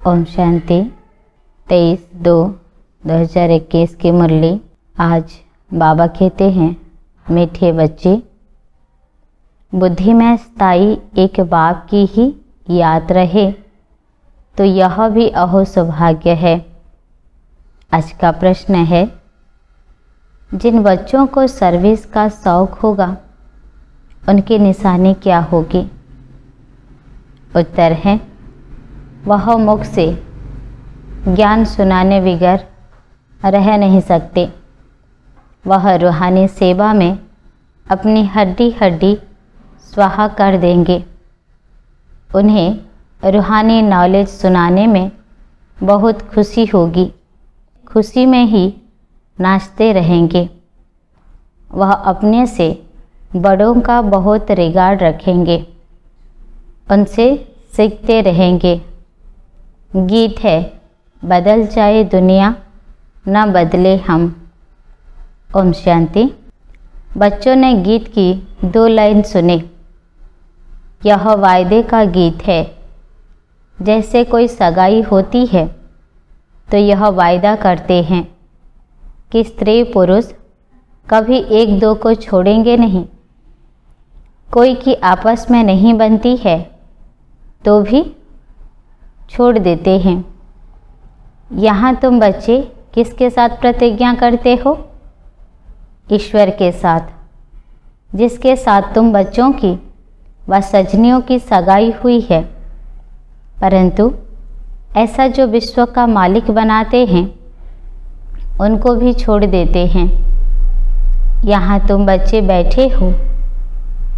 ओम शांति। 23/2/2021 की मुरली। आज बाबा कहते हैं, मीठे बच्चे, बुद्धि में स्थायी एक बाप की ही याद रहे तो यह भी अहो सौभाग्य है। आज का प्रश्न है, जिन बच्चों को सर्विस का शौक होगा उनकी निशानी क्या होगी? उत्तर है, वह मुख से ज्ञान सुनाने बिगर रह नहीं सकते। वह रूहानी सेवा में अपनी हड्डी हड्डी स्वाहा कर देंगे। उन्हें रूहानी नॉलेज सुनाने में बहुत खुशी होगी। खुशी में ही नाचते रहेंगे। वह अपने से बड़ों का बहुत रिगार्ड रखेंगे। उनसे सीखते रहेंगे। गीत है, बदल जाए दुनिया न बदले हम। ओम शांति। बच्चों ने गीत की 2 लाइन सुने। यह वायदे का गीत है। जैसे कोई सगाई होती है तो यह वायदा करते हैं कि स्त्री पुरुष कभी एक दो को छोड़ेंगे नहीं। कोई की आपस में नहीं बनती है तो भी छोड़ देते हैं। यहाँ तुम बच्चे किसके साथ प्रतिज्ञा करते हो? ईश्वर के साथ, जिसके साथ तुम बच्चों की व सजनियों की सगाई हुई है। परंतु ऐसा जो विश्व का मालिक बनाते हैं उनको भी छोड़ देते हैं। यहाँ तुम बच्चे बैठे हो,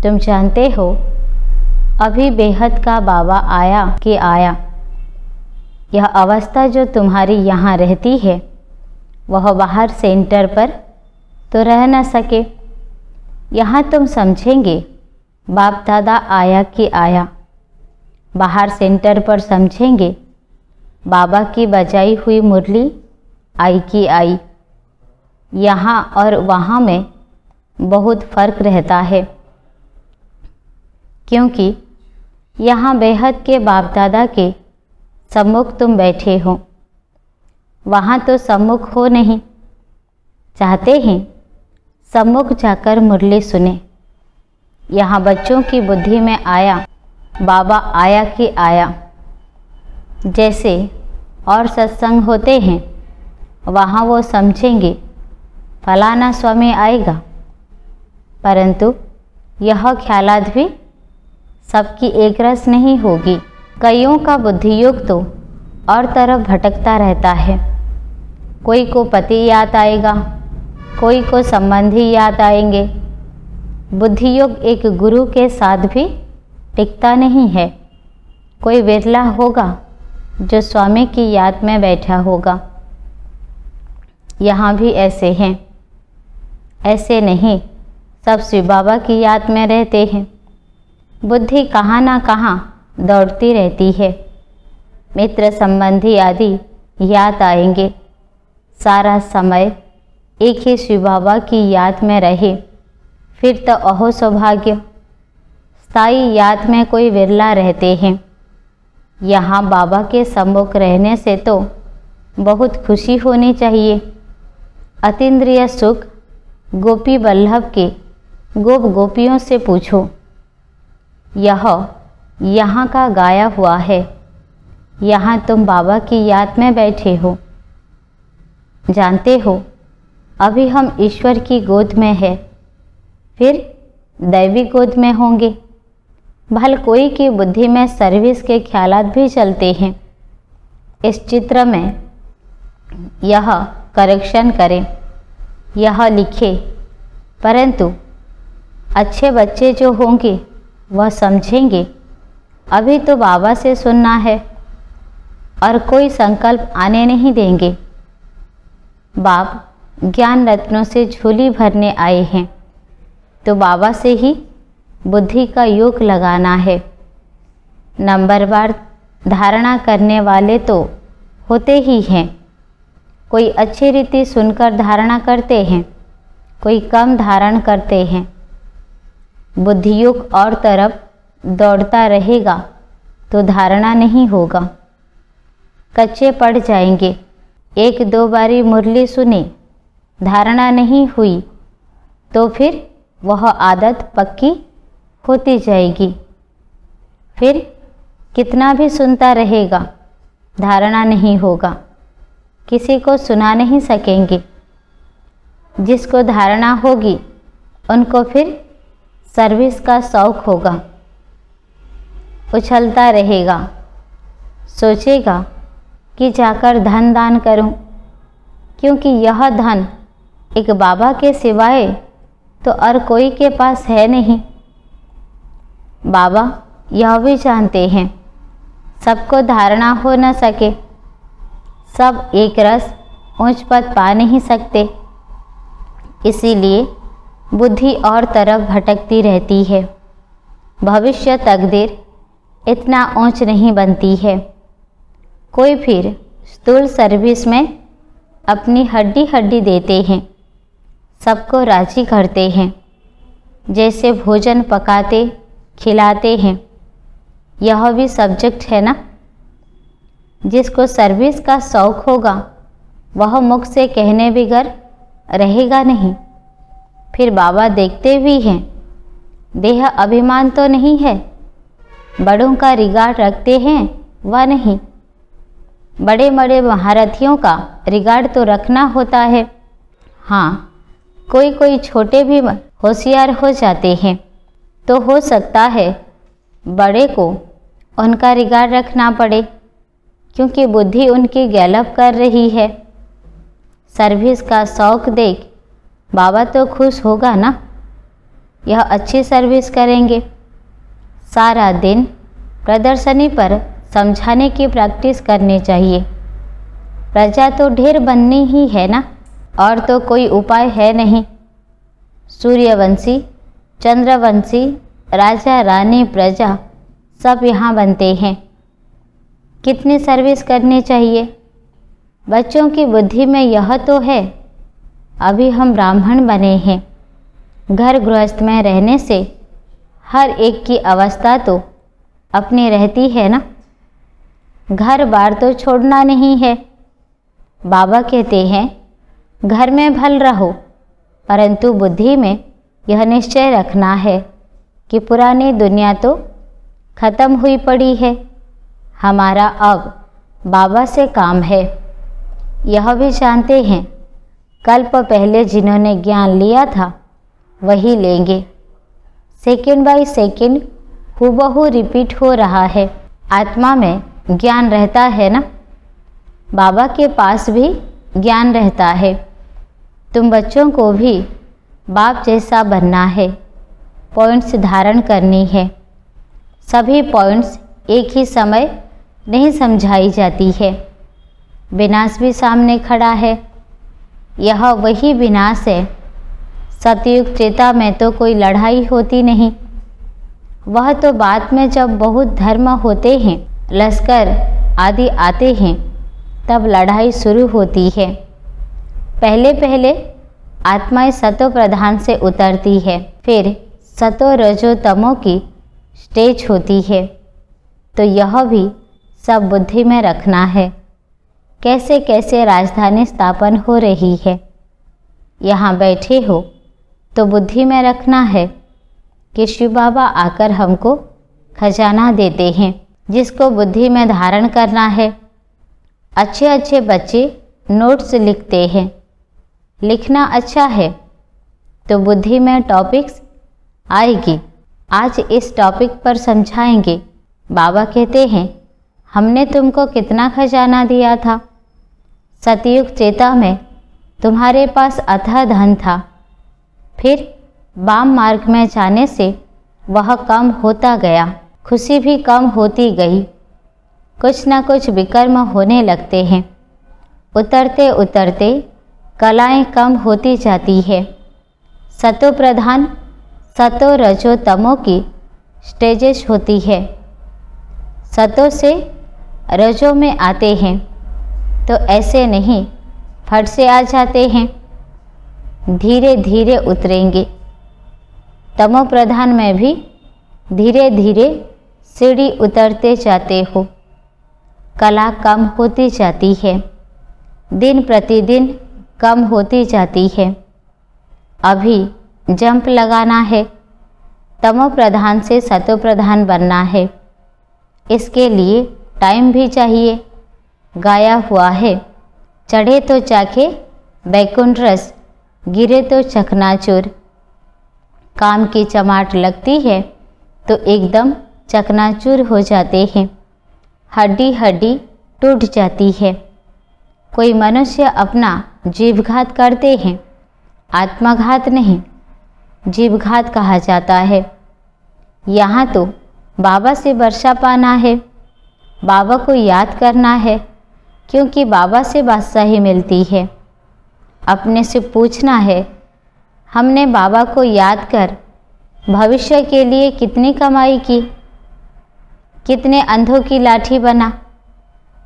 तुम जानते हो अभी बेहद का बाबा आया कि आया। यह अवस्था जो तुम्हारी यहाँ रहती है वह बाहर सेंटर पर तो रह न सके। यहाँ तुम समझेंगे बाप दादा आया कि आया। बाहर सेंटर पर समझेंगे बाबा की बजाई हुई मुरली आई कि आई। यहाँ और वहाँ में बहुत फर्क रहता है, क्योंकि यहाँ बेहद के बाप दादा के सम्मुख तुम बैठे हो। वहाँ तो सम्मुख हो नहीं। चाहते हैं सम्मुख जाकर मुरली सुने। यहाँ बच्चों की बुद्धि में आया बाबा आया कि आया। जैसे और सत्संग होते हैं वहाँ वो समझेंगे फलाना स्वामी आएगा। परंतु यह ख्यालात भी सबकी एक रस नहीं होगी। कईयों का बुद्धियोग तो और तरफ भटकता रहता है। कोई को पति याद आएगा, कोई को संबंधी याद आएंगे। बुद्धियोग एक गुरु के साथ भी टिकता नहीं है। कोई विरला होगा जो स्वामी की याद में बैठा होगा। यहाँ भी ऐसे हैं। ऐसे नहीं, सब शिव बाबा की याद में रहते हैं। बुद्धि कहाँ ना कहाँ दौड़ती रहती है। मित्र संबंधी आदि याद आएंगे। सारा समय एक ही शिव बाबा की याद में रहे फिर तो अहो सौभाग्य। स्थायी याद में कोई विरला रहते हैं। यहाँ बाबा के सम्मुख रहने से तो बहुत खुशी होनी चाहिए। अतीन्द्रिय सुख गोपी वल्लभ के गोप गोपियों से पूछो। यह यहाँ का गाया हुआ है। यहाँ तुम बाबा की याद में बैठे हो। जानते हो अभी हम ईश्वर की गोद में है, फिर दैवी गोद में होंगे। भल कोई की बुद्धि में सर्विस के ख्यालात भी चलते हैं। इस चित्र में यह करेक्शन करें, यह लिखे। परंतु अच्छे बच्चे जो होंगे वह समझेंगे अभी तो बाबा से सुनना है और कोई संकल्प आने नहीं देंगे। बाप ज्ञान रत्नों से झोली भरने आए हैं तो बाबा से ही बुद्धि का योग लगाना है। नंबरवार धारणा करने वाले तो होते ही हैं। कोई अच्छी रीति सुनकर धारणा करते हैं, कोई कम धारण करते हैं। बुद्धियोग और तरफ दौड़ता रहेगा तो धारणा नहीं होगा। कच्चे पड़ जाएंगे। एक दो बारी मुरली सुने, धारणा नहीं हुई तो फिर वह आदत पक्की होती जाएगी। फिर कितना भी सुनता रहेगा, धारणा नहीं होगा, किसी को सुना नहीं सकेंगे। जिसको धारणा होगी उनको फिर सर्विस का शौक होगा, उछलता रहेगा, सोचेगा कि जाकर धन दान करूं, क्योंकि यह धन एक बाबा के सिवाय तो और कोई के पास है नहीं। बाबा यह भी जानते हैं सबको धारणा हो न सके, सब एक रस ऊंच पद पा नहीं सकते, इसीलिए बुद्धि और तरफ भटकती रहती है। भविष्य तकदीर इतना ऊंच नहीं बनती है। कोई फिर स्थूल सर्विस में अपनी हड्डी हड्डी देते हैं, सबको राजी करते हैं, जैसे भोजन पकाते खिलाते हैं। यह भी सब्जेक्ट है ना। जिसको सर्विस का शौक होगा वह मुख से कहने बिगर रहेगा नहीं। फिर बाबा देखते भी हैं, देह अभिमान तो नहीं है, बड़ों का रिगार्ड रखते हैं व नहीं। बड़े बड़े महारथियों का रिगार्ड तो रखना होता है। हाँ, कोई कोई छोटे भी होशियार हो जाते हैं तो हो सकता है बड़े को उनका रिगार्ड रखना पड़े, क्योंकि बुद्धि उनकी गैलप कर रही है। सर्विस का शौक देख बाबा तो खुश होगा ना, यह अच्छी सर्विस करेंगे। सारा दिन प्रदर्शनी पर समझाने की प्रैक्टिस करनी चाहिए। प्रजा तो ढेर बननी ही है ना, और तो कोई उपाय है नहीं। सूर्यवंशी, चंद्रवंशी, राजा रानी प्रजा सब यहाँ बनते हैं। कितनी सर्विस करनी चाहिए। बच्चों की बुद्धि में यह तो है, अभी हम ब्राह्मण बने हैं, घर गृहस्थ में रहने से हर एक की अवस्था तो अपनी रहती है ना, घर बार तो छोड़ना नहीं है। बाबा कहते हैं घर में भल रहो, परंतु बुद्धि में यह निश्चय रखना है कि पुरानी दुनिया तो खत्म हुई पड़ी है, हमारा अब बाबा से काम है। यह भी जानते हैं कल्प पहले जिन्होंने ज्ञान लिया था वही लेंगे। सेकंड बाय सेकंड हूबहू रिपीट हो रहा है। आत्मा में ज्ञान रहता है ना, बाबा के पास भी ज्ञान रहता है। तुम बच्चों को भी बाप जैसा बनना है, पॉइंट्स धारण करनी है। सभी पॉइंट्स एक ही समय नहीं समझाई जाती है। विनाश भी सामने खड़ा है, यह वही विनाश है। सतयुग त्रेता में तो कोई लड़ाई होती नहीं, वह तो बाद में जब बहुत धर्म होते हैं, लश्कर आदि आते हैं, तब लड़ाई शुरू होती है। पहले पहले आत्माएं सतो प्रधान से उतरती है, फिर सतो रजो तमो की स्टेज होती है। तो यह भी सब बुद्धि में रखना है। कैसे कैसे राजधानी स्थापन हो रही है, यहाँ बैठे हो तो बुद्धि में रखना है कि शिव बाबा आकर हमको खजाना देते हैं, जिसको बुद्धि में धारण करना है। अच्छे अच्छे बच्चे नोट्स लिखते हैं, लिखना अच्छा है तो बुद्धि में टॉपिक्स आएगी। आज इस टॉपिक पर समझाएंगे। बाबा कहते हैं हमने तुमको कितना खजाना दिया था। सतयुग त्रेता में तुम्हारे पास अथाह धन था, फिर वाम मार्ग में जाने से वह कम होता गया, खुशी भी कम होती गई। कुछ न कुछ विकर्म होने लगते हैं, उतरते उतरते कलाएं कम होती जाती है। सतो प्रधान सतो रजो तमो की स्टेजेस होती है। सतो से रजो में आते हैं तो ऐसे नहीं फट से आ जाते हैं, धीरे धीरे उतरेंगे। तमो प्रधान में भी धीरे धीरे सीढ़ी उतरते जाते हो। कला कम होती जाती है, दिन प्रतिदिन कम होती जाती है। अभी जंप लगाना है, तमो प्रधान से सतो प्रधान बनना है। इसके लिए टाइम भी चाहिए। गाया हुआ है, चढ़े तो चाखे बैकुंठ रस, गिरे तो चकनाचूर। काम की चमाट लगती है तो एकदम चकनाचूर हो जाते हैं, हड्डी हड्डी टूट जाती है। कोई मनुष्य अपना जीवघात करते हैं, आत्मघात नहीं, जीवघात कहा जाता है। यहाँ तो बाबा से वर्षा पाना है, बाबा को याद करना है, क्योंकि बाबा से बादशाही मिलती है। अपने से पूछना है, हमने बाबा को याद कर भविष्य के लिए कितनी कमाई की, कितने अंधों की लाठी बना।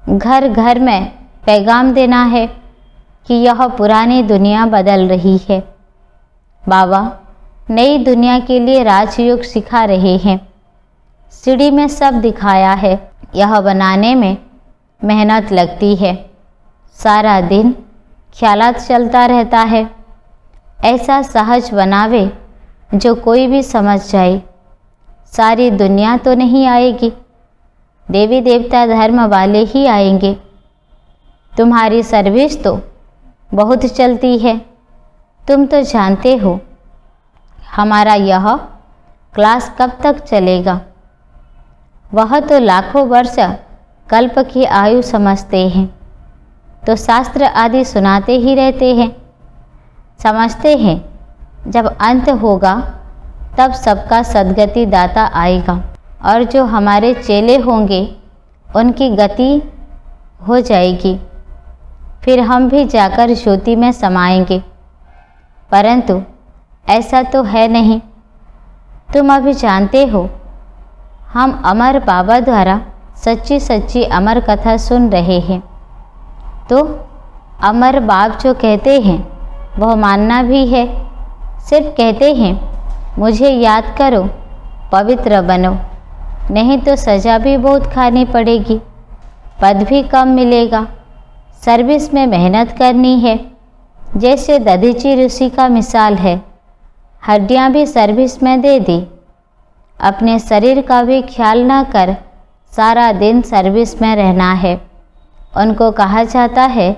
घर घर में पैगाम देना है कि यह पुरानी दुनिया बदल रही है। बाबा नई दुनिया के लिए राजयोग सिखा रहे हैं। सीढ़ी में सब दिखाया है, यह बनाने में मेहनत लगती है। सारा दिन ख्यालात चलता रहता है। ऐसा सहज बनावे जो कोई भी समझ जाए। सारी दुनिया तो नहीं आएगी, देवी देवता धर्म वाले ही आएंगे। तुम्हारी सर्विस तो बहुत चलती है, तुम तो जानते हो। हमारा यह क्लास कब तक चलेगा? वह तो लाखों वर्ष कल्प की आयु समझते हैं, तो शास्त्र आदि सुनाते ही रहते हैं। समझते हैं जब अंत होगा तब सबका सद्गति दाता आएगा, और जो हमारे चेले होंगे उनकी गति हो जाएगी। फिर हम भी जाकर ज्योति में समाएंगे। परंतु ऐसा तो है नहीं। तुम अभी जानते हो, हम अमर बाबा द्वारा सच्ची सच्ची अमर कथा सुन रहे हैं। तो अमर बाप जो कहते हैं वह मानना भी है। सिर्फ कहते हैं मुझे याद करो, पवित्र बनो, नहीं तो सज़ा भी बहुत खानी पड़ेगी, पद भी कम मिलेगा। सर्विस में मेहनत करनी है। जैसे दधीची ऋषि का मिसाल है, हड्डियां भी सर्विस में दे दी। अपने शरीर का भी ख्याल न कर सारा दिन सर्विस में रहना है। उनको कहा जाता है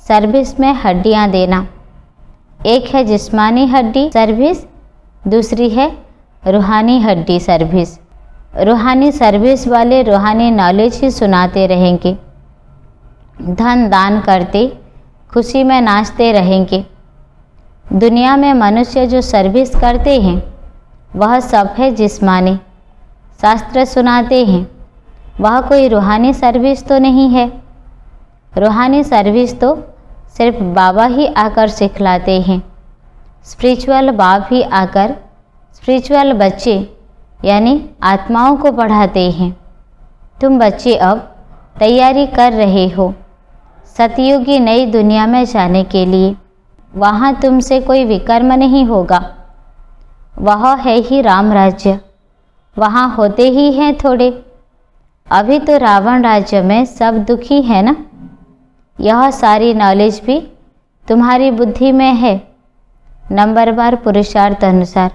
सर्विस में हड्डियां देना। एक है जिस्मानी हड्डी सर्विस, दूसरी है रूहानी हड्डी सर्विस। रूहानी सर्विस वाले रूहानी नॉलेज ही सुनाते रहेंगे, धन दान करते खुशी में नाचते रहेंगे। दुनिया में मनुष्य जो सर्विस करते हैं वह सब है जिस्मानी। शास्त्र सुनाते हैं, वह कोई रूहानी सर्विस तो नहीं है। रूहानी सर्विस तो सिर्फ बाबा ही आकर सिखलाते हैं। स्पिरिचुअल बाप ही आकर स्पिरिचुअल बच्चे यानी आत्माओं को पढ़ाते हैं। तुम बच्चे अब तैयारी कर रहे हो सतयुगी नई दुनिया में जाने के लिए। वहाँ तुमसे कोई विकर्म नहीं होगा। वह है ही राम राज्य, वहाँ होते ही हैं थोड़े। अभी तो रावण राज्य में सब दुखी है ना। यह सारी नॉलेज भी तुम्हारी बुद्धि में है, नंबरवार पुरुषार्थ अनुसार।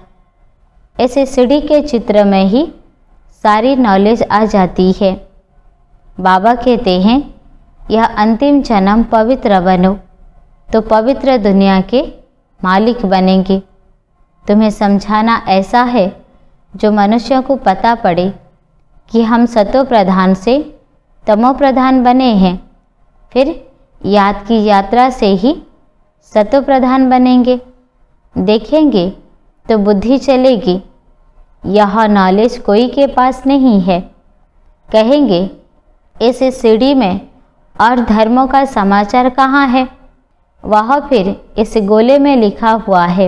ऐसे सीढ़ी के चित्र में ही सारी नॉलेज आ जाती है। बाबा कहते हैं यह अंतिम जन्म पवित्र बनो तो पवित्र दुनिया के मालिक बनेंगे। तुम्हें समझाना ऐसा है जो मनुष्य को पता पड़े कि हम सतो प्रधान से तमो प्रधान बने हैं। फिर याद की यात्रा से ही सतो प्रधान बनेंगे। देखेंगे तो बुद्धि चलेगी, यह नॉलेज कोई के पास नहीं है। कहेंगे इस सीढ़ी में और धर्मों का समाचार कहाँ है? वह फिर इस गोले में लिखा हुआ है।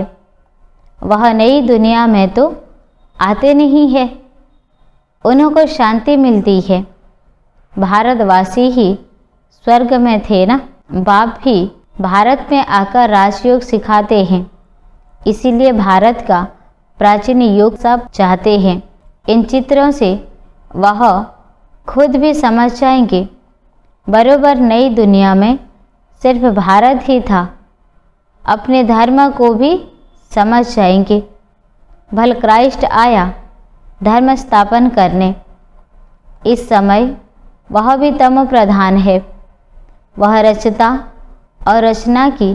वह नई दुनिया में तो आते नहीं है, उनको शांति मिलती है। भारतवासी ही स्वर्ग में थे ना। बाप भी भारत में आकर राजयोग सिखाते हैं, इसीलिए भारत का प्राचीन युग सब चाहते हैं। इन चित्रों से वह खुद भी समझ जाएंगे बरोबर नई दुनिया में सिर्फ भारत ही था। अपने धर्म को भी समझ जाएंगे। भल क्राइस्ट आया धर्म स्थापन करने। इस समय वह भी तमो प्रधान है। वह रचता और रचना की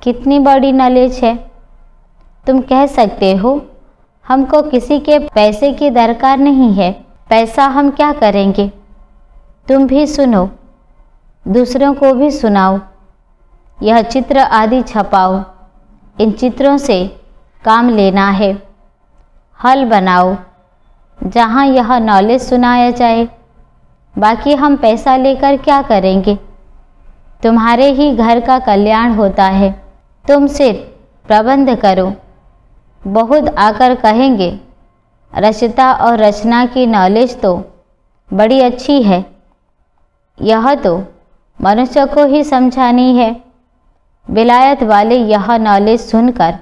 कितनी बड़ी नॉलेज है। तुम कह सकते हो हमको किसी के पैसे की दरकार नहीं है, पैसा हम क्या करेंगे। तुम भी सुनो, दूसरों को भी सुनाओ। यह चित्र आदि छपाओ। इन चित्रों से काम लेना है। हल बनाओ जहाँ यह नॉलेज सुनाया जाए। बाकी हम पैसा लेकर क्या करेंगे। तुम्हारे ही घर का कल्याण होता है। तुम सिर्फ प्रबंध करो। बहुत आकर कहेंगे रचता और रचना की नॉलेज तो बड़ी अच्छी है। यह तो मनुष्य को ही समझानी है। विलायत वाले यह नॉलेज सुनकर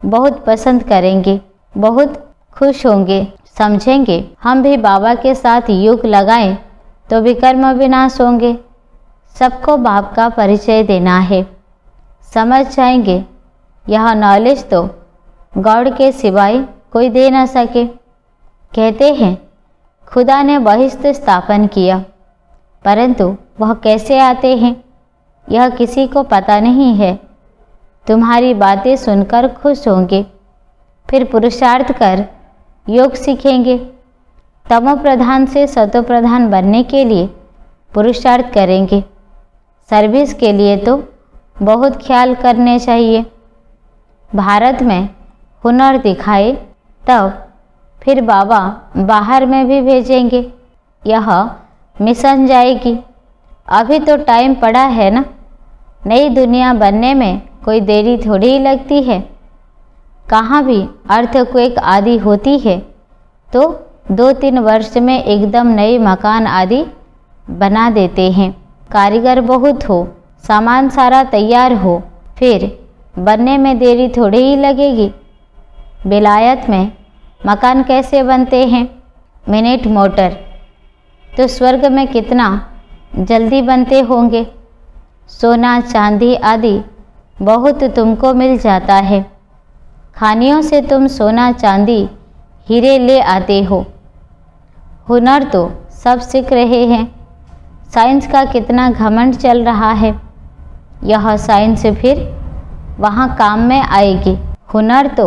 बहुत पसंद करेंगे, बहुत खुश होंगे, समझेंगे हम भी बाबा के साथ योग लगाएं तो विकर्म विनाश होंगे। सबको बाप का परिचय देना है। समझ जाएंगे यह नॉलेज तो गॉड के सिवाय कोई दे न सके। कहते हैं खुदा ने बहिष्ठ स्थापन किया, परंतु वह कैसे आते हैं यह किसी को पता नहीं है। तुम्हारी बातें सुनकर खुश होंगे, फिर पुरुषार्थ कर योग सीखेंगे। तमो प्रधान से सतो प्रधान बनने के लिए पुरुषार्थ करेंगे। सर्विस के लिए तो बहुत ख्याल करने चाहिए। भारत में हुनर दिखाए तब फिर बाबा बाहर में भी भेजेंगे। यह मिशन जाएगी। अभी तो टाइम पड़ा है ना। नई दुनिया बनने में कोई देरी थोड़ी ही लगती है। कहाँ भी अर्थक्वेक आदि होती है तो 2-3 वर्ष में एकदम नए मकान आदि बना देते हैं। कारीगर बहुत हो, सामान सारा तैयार हो, फिर बनने में देरी थोड़ी ही लगेगी। विलायत में मकान कैसे बनते हैं? Minute motor. तो स्वर्ग में कितना जल्दी बनते होंगे। सोना चांदी आदि बहुत तुमको मिल जाता है। खानियों से तुम सोना चांदी हीरे ले आते हो। हुनर तो सब सीख रहे हैं। साइंस का कितना घमंड चल रहा है। यह साइंस फिर वहाँ काम में आएगी। हुनर तो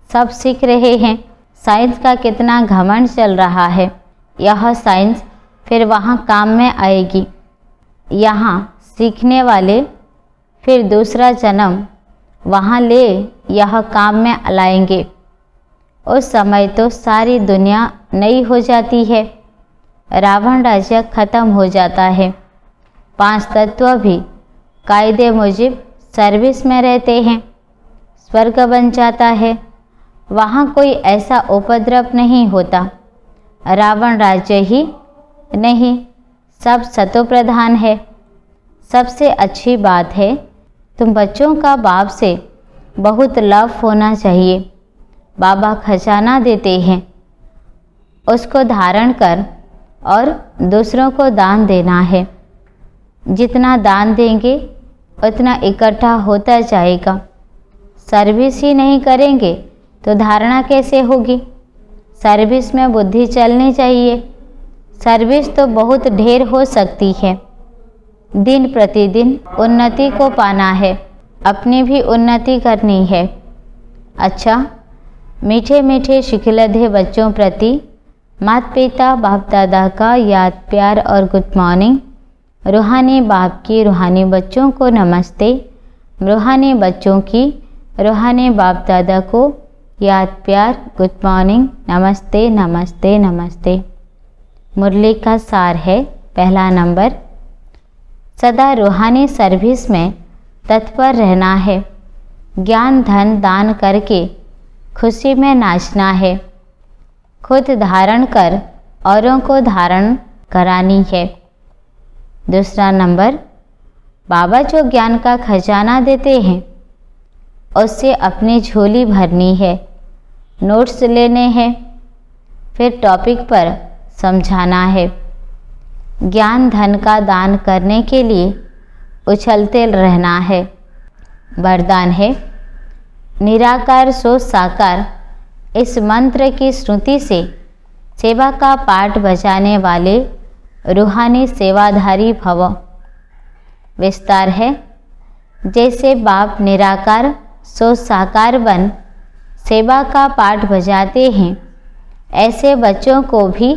सब सीख रहे हैं। साइंस का कितना घमंड चल रहा है। यह साइंस फिर वहाँ काम में आएगी। यहाँ सीखने वाले फिर दूसरा जन्म वहाँ ले यह काम में लाएंगे। उस समय तो सारी दुनिया नई हो जाती है। रावण राज्य खत्म हो जाता है। 5 तत्व भी कायदे मुजिब सर्विस में रहते हैं। स्वर्ग बन जाता है। वहाँ कोई ऐसा उपद्रव नहीं होता। रावण राज्य ही नहीं, सब सतो प्रधान है। सबसे अच्छी बात है तुम बच्चों का बाप से बहुत लव होना चाहिए। बाबा खजाना देते हैं, उसको धारण कर और दूसरों को दान देना है। जितना दान देंगे उतना इकट्ठा होता जाएगा। सर्विस ही नहीं करेंगे तो धारणा कैसे होगी। सर्विस में बुद्धि चलनी चाहिए। सर्विस तो बहुत ढेर हो सकती है। दिन प्रतिदिन उन्नति को पाना है, अपनी भी उन्नति करनी है। अच्छा, मीठे मीठे शिखलधे बच्चों प्रति माता पिता बाप दादा का याद प्यार और गुड मॉर्निंग। रूहानी बाप की रूहानी बच्चों को नमस्ते। रूहानी बच्चों की रूहानी बाप दादा को याद प्यार गुड मॉर्निंग, नमस्ते नमस्ते नमस्ते। मुरली का सार है। पहला नंबर, सदा रूहानी सर्विस में तत्पर रहना है। ज्ञान धन दान करके खुशी में नाचना है। खुद धारण कर औरों को धारण करानी है। दूसरा नंबर, बाबा जो ज्ञान का खजाना देते हैं उससे अपनी झोली भरनी है। नोट्स लेने हैं, फिर टॉपिक पर समझाना है। ज्ञान धन का दान करने के लिए उछलते रहना है। वरदान है, निराकार सो साकार इस मंत्र की श्रुति से सेवा का पाठ बजाने वाले रूहानी सेवाधारी भव। विस्तार है, जैसे बाप निराकार सो साकार बन सेवा का पाठ बजाते हैं, ऐसे बच्चों को भी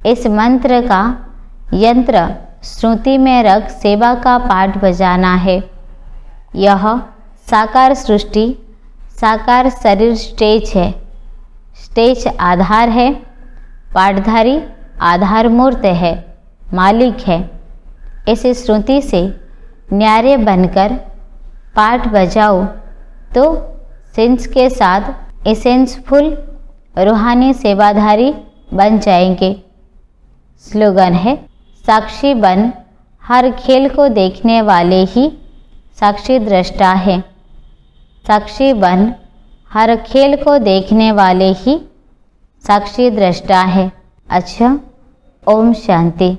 इस मंत्र का यंत्र श्रुति में रख सेवा का पाठ बजाना है। यह साकार सृष्टि, साकार शरीर स्टेज है। स्टेज आधार है, पाठधारी आधार मूर्त है, मालिक है। इस श्रुति से न्यारे बनकर पाठ बजाओ तो सेंस के साथ एसेंसफुल रूहानी सेवाधारी बन जाएंगे। स्लोगन है, साक्षी बन हर खेल को देखने वाले ही साक्षी दृष्टा है। साक्षी बन हर खेल को देखने वाले ही साक्षी दृष्टा है। अच्छा, ओम शांति।